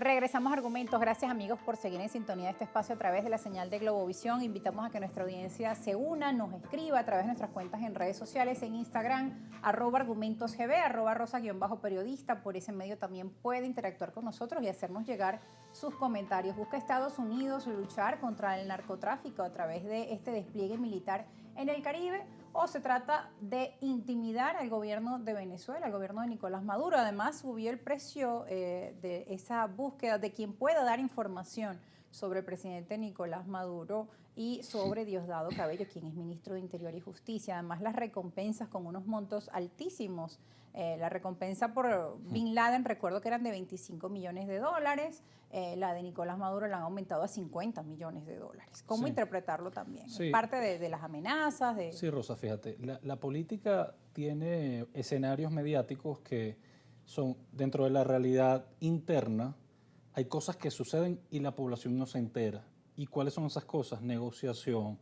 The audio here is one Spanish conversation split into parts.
Regresamos a Argumentos. Gracias, amigos, por seguir en sintonía de este espacio a través de la señal de Globovisión. Invitamos a que nuestra audiencia se una, nos escriba a través de nuestras cuentas en redes sociales, en Instagram, @argumentosgb, @rosa_periodista. Por ese medio también puede interactuar con nosotros y hacernos llegar sus comentarios. Busca Estados Unidos luchar contra el narcotráfico a través de este despliegue militar en el Caribe, o se trata de intimidar al gobierno de Venezuela, al gobierno de Nicolás Maduro. Además, subió el precio de esa búsqueda de quien pueda dar información sobre el presidente Nicolás Maduro y sobre Diosdado Cabello, quien es ministro de Interior y Justicia. Además, las recompensas con unos montos altísimos. La recompensa por Bin Laden, recuerdo que eran de $25 millones. La de Nicolás Maduro la han aumentado a $50 millones. ¿Cómo interpretarlo también? Sí. ¿Es parte de las amenazas? Sí, Rosa, fíjate, la política tiene escenarios mediáticos que son dentro de la realidad interna. Hay cosas que suceden y la población no se entera. ¿Y cuáles son esas cosas? Negociación,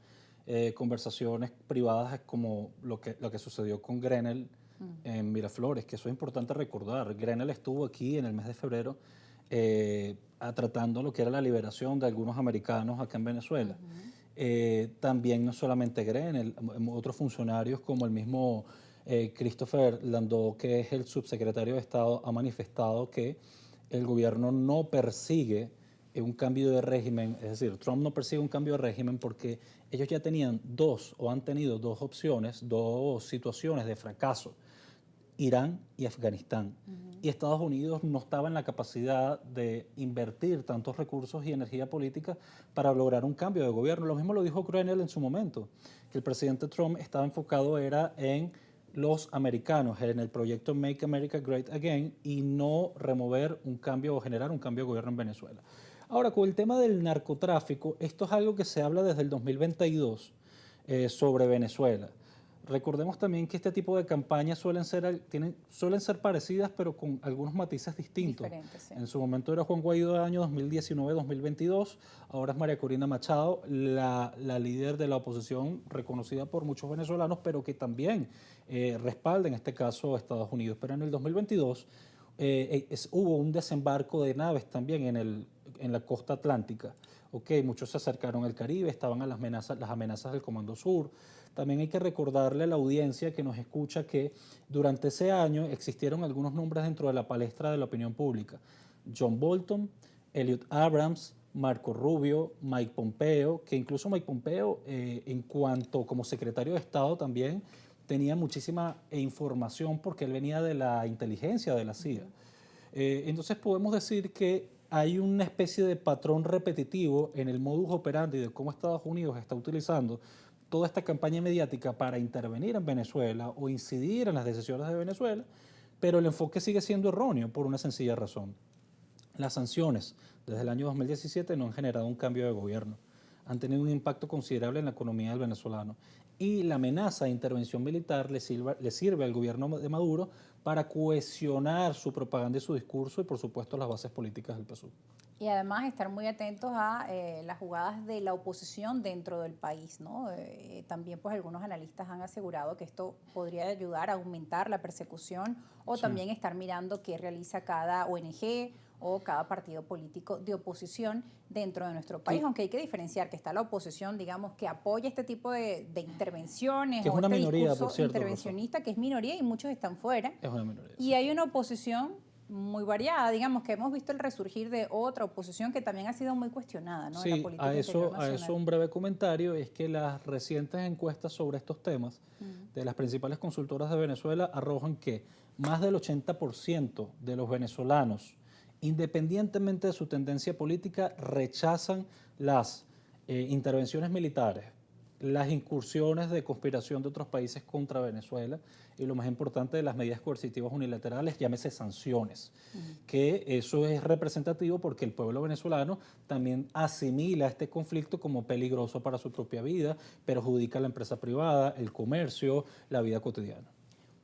conversaciones privadas como lo que sucedió con Grenell en Miraflores, que eso es importante recordar. Grenell estuvo aquí en el mes de febrero tratando lo que era la liberación de algunos americanos acá en Venezuela. También no solamente Grenell, otros funcionarios como el mismo Christopher Landau, que es el subsecretario de Estado, ha manifestado que el gobierno no persigue un cambio de régimen, es decir, Trump no persigue un cambio de régimen porque ellos ya tenían han tenido dos opciones, dos situaciones de fracaso: Irán y Afganistán. Y Estados Unidos no estaba en la capacidad de invertir tantos recursos y energía política para lograr un cambio de gobierno. Lo mismo lo dijo Grenell en su momento, que el presidente Trump estaba enfocado en los americanos, en el proyecto Make America Great Again, y no remover un cambio o generar un cambio de gobierno en Venezuela. Ahora, con el tema del narcotráfico, esto es algo que se habla desde el 2022 sobre Venezuela. Recordemos también que este tipo de campañas suelen ser parecidas, pero con algunos matices distintos. Sí. En su momento era Juan Guaidó del año 2019-2022, ahora es María Corina Machado, la líder de la oposición reconocida por muchos venezolanos, pero que también respalda en este caso a Estados Unidos. Pero en el 2022 hubo un desembarco de naves también en la costa atlántica. Muchos se acercaron al Caribe, estaban a las amenazas del Comando Sur. También hay que recordarle a la audiencia que nos escucha que durante ese año existieron algunos nombres dentro de la palestra de la opinión pública: John Bolton, Elliot Abrams, Marco Rubio, Mike Pompeo, que incluso Mike Pompeo, en cuanto como secretario de Estado, también tenía muchísima información porque él venía de la inteligencia de la CIA. Entonces podemos decir que hay una especie de patrón repetitivo en el modus operandi de cómo Estados Unidos está utilizando toda esta campaña mediática para intervenir en Venezuela o incidir en las decisiones de Venezuela, pero el enfoque sigue siendo erróneo por una sencilla razón. Las sanciones desde el año 2017 no han generado un cambio de gobierno, han tenido un impacto considerable en la economía del venezolano, y la amenaza de intervención militar le sirve al gobierno de Maduro para cohesionar su propaganda y su discurso y, por supuesto, las bases políticas del PSUV. Y además estar muy atentos a las jugadas de la oposición dentro del país, ¿no? También pues algunos analistas han asegurado que esto podría ayudar a aumentar la persecución, o también estar mirando qué realiza cada ONG o cada partido político de oposición dentro de nuestro país, aunque hay que diferenciar que está la oposición, digamos, que apoya este tipo de intervenciones, que es o una este minoría, discurso por cierto, intervencionista, que es minoría y muchos están fuera. Es una minoría. Y hay una oposición muy variada, digamos, que hemos visto el resurgir de otra oposición que también ha sido muy cuestionada, ¿no? Sí, en la política interior nacional. a eso un breve comentario es que las recientes encuestas sobre estos temas de las principales consultoras de Venezuela arrojan que más del 80% de los venezolanos, independientemente de su tendencia política, rechazan las intervenciones militares, las incursiones de conspiración de otros países contra Venezuela, y lo más importante, de las medidas coercitivas unilaterales, llámese sanciones, que eso es representativo porque el pueblo venezolano también asimila este conflicto como peligroso para su propia vida, perjudica a la empresa privada, el comercio, la vida cotidiana.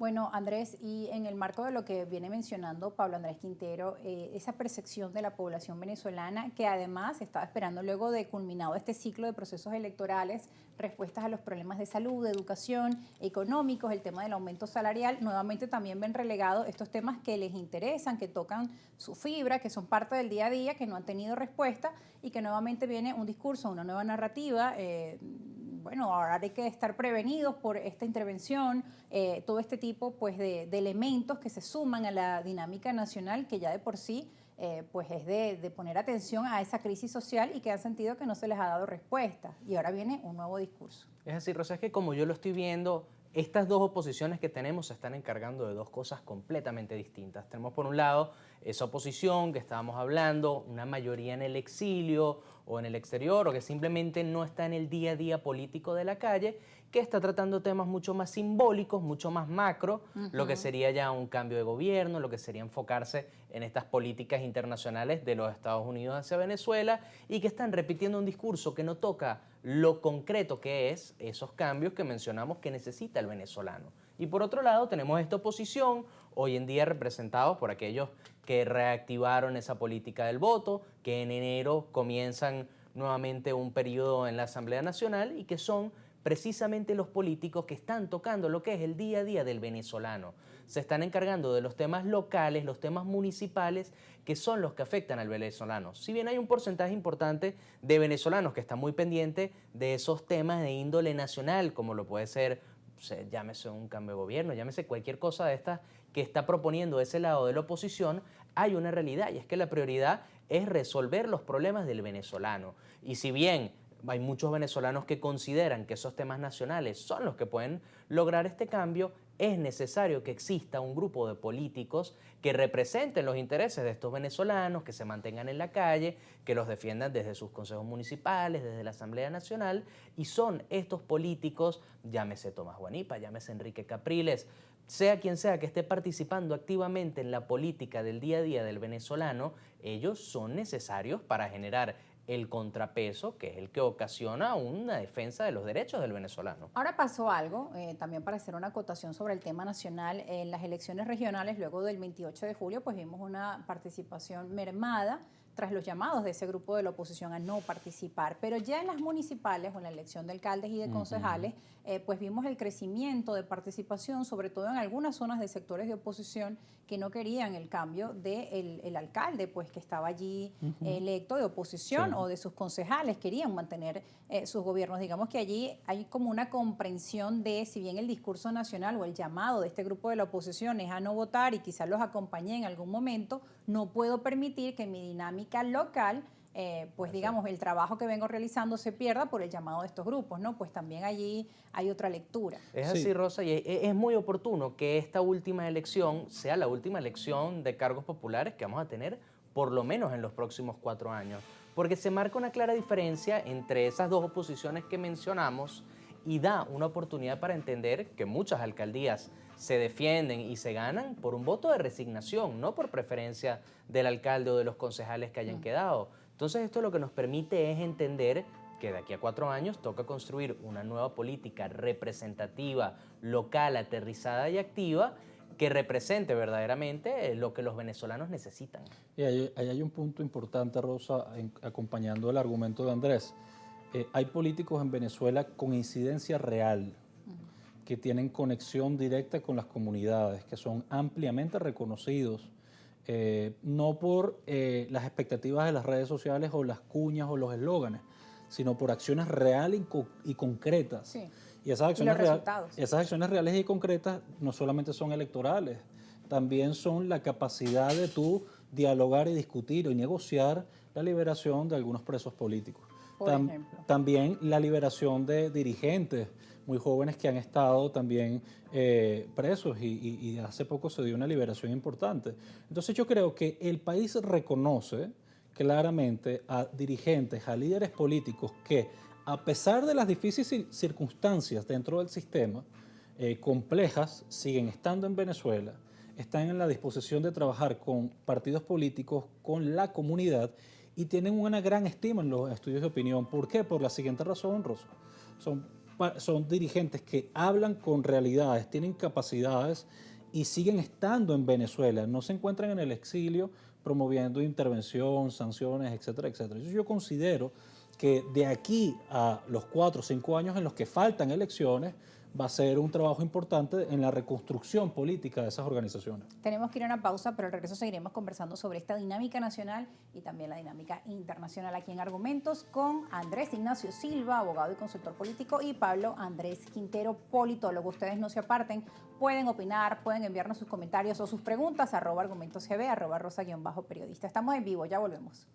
Bueno, Andrés, y en el marco de lo que viene mencionando Pablo Andrés Quintero, esa percepción de la población venezolana que además estaba esperando luego de culminado este ciclo de procesos electorales, respuestas a los problemas de salud, de educación, económicos, el tema del aumento salarial, nuevamente también ven relegados estos temas que les interesan, que tocan su fibra, que son parte del día a día, que no han tenido respuesta y que nuevamente viene un discurso, una nueva narrativa. Bueno, ahora hay que estar prevenidos por esta intervención, todo este tipo pues, de elementos que se suman a la dinámica nacional que ya de por sí pues es de poner atención a esa crisis social y que han sentido que no se les ha dado respuesta. Y ahora viene un nuevo discurso. Es así, Rosa, es que como yo lo estoy viendo, estas dos oposiciones que tenemos se están encargando de dos cosas completamente distintas. Tenemos por un lado esa oposición que estábamos hablando, una mayoría en el exilio o en el exterior o que simplemente no está en el día a día político de la calle, que está tratando temas mucho más simbólicos, mucho más macro, lo que sería ya un cambio de gobierno, lo que sería enfocarse en estas políticas internacionales de los Estados Unidos hacia Venezuela y que están repitiendo un discurso que no toca lo concreto que es esos cambios que mencionamos que necesita el venezolano. Y por otro lado tenemos esta oposición, hoy en día representados por aquellos que reactivaron esa política del voto, que en enero comienzan nuevamente un periodo en la Asamblea Nacional y que son precisamente los políticos que están tocando lo que es el día a día del venezolano. Se están encargando de los temas locales, los temas municipales, que son los que afectan al venezolano. Si bien hay un porcentaje importante de venezolanos que están muy pendientes de esos temas de índole nacional, como lo puede ser, llámese un cambio de gobierno, llámese cualquier cosa de estas que está proponiendo ese lado de la oposición, hay una realidad y es que la prioridad es resolver los problemas del venezolano. Y si bien hay muchos venezolanos que consideran que esos temas nacionales son los que pueden lograr este cambio, es necesario que exista un grupo de políticos que representen los intereses de estos venezolanos, que se mantengan en la calle, que los defiendan desde sus consejos municipales, desde la Asamblea Nacional, y son estos políticos, llámese Tomás Guanipa, llámese Enrique Capriles, sea quien sea que esté participando activamente en la política del día a día del venezolano, ellos son necesarios para generar el contrapeso, que es el que ocasiona una defensa de los derechos del venezolano. Ahora pasó algo, también para hacer una acotación sobre el tema nacional, en las elecciones regionales, luego del 28 de julio, pues vimos una participación mermada tras los llamados de ese grupo de la oposición a no participar. Pero ya en las municipales o en la elección de alcaldes y de concejales, pues vimos el crecimiento de participación, sobre todo en algunas zonas de sectores de oposición que no querían el cambio del alcalde, pues que estaba allí electo de oposición o de sus concejales, querían mantener sus gobiernos. Digamos que allí hay como una comprensión de, si bien el discurso nacional o el llamado de este grupo de la oposición es a no votar y quizás los acompañe en algún momento, no puedo permitir que mi dinámica local, pues digamos, el trabajo que vengo realizando se pierda por el llamado de estos grupos, ¿no? Pues también allí hay otra lectura. Es así, Rosa, y es muy oportuno que esta última elección sea la última elección de cargos populares que vamos a tener por lo menos en los próximos 4 años, porque se marca una clara diferencia entre esas dos oposiciones que mencionamos y da una oportunidad para entender que muchas alcaldías se defienden y se ganan por un voto de resignación, no por preferencia del alcalde o de los concejales que hayan quedado. Entonces esto lo que nos permite es entender que de aquí a 4 años toca construir una nueva política representativa, local, aterrizada y activa que represente verdaderamente lo que los venezolanos necesitan. Y ahí hay un punto importante, Rosa, acompañando el argumento de Andrés. Hay políticos en Venezuela con incidencia real, que tienen conexión directa con las comunidades, que son ampliamente reconocidos, no por las expectativas de las redes sociales o las cuñas o los eslóganes, sino por acciones reales y concretas. Sí. Y esas acciones, esas acciones reales y concretas no solamente son electorales, también son la capacidad de tú dialogar y discutir y negociar la liberación de algunos presos políticos. Por ejemplo. También la liberación de dirigentes muy jóvenes que han estado también presos y hace poco se dio una liberación importante. Entonces yo creo que el país reconoce claramente a dirigentes, a líderes políticos que a pesar de las difíciles circunstancias dentro del sistema, complejas, siguen estando en Venezuela, están en la disposición de trabajar con partidos políticos, con la comunidad y tienen una gran estima en los estudios de opinión. ¿Por qué? Por la siguiente razón, Rosa. Son son dirigentes que hablan con realidades, tienen capacidades y siguen estando en Venezuela, no se encuentran en el exilio promoviendo intervención, sanciones, etcétera, etcétera. Yo considero que de aquí a los 4 o 5 años en los que faltan elecciones, va a ser un trabajo importante en la reconstrucción política de esas organizaciones. Tenemos que ir a una pausa, pero al regreso seguiremos conversando sobre esta dinámica nacional y también la dinámica internacional aquí en Argumentos con Andrés Ignacio Silva, abogado y consultor político, y Pablo Andrés Quintero, politólogo. Ustedes no se aparten, pueden opinar, pueden enviarnos sus comentarios o sus preguntas @argumentosgb, @rosa_periodista. Estamos en vivo, ya volvemos.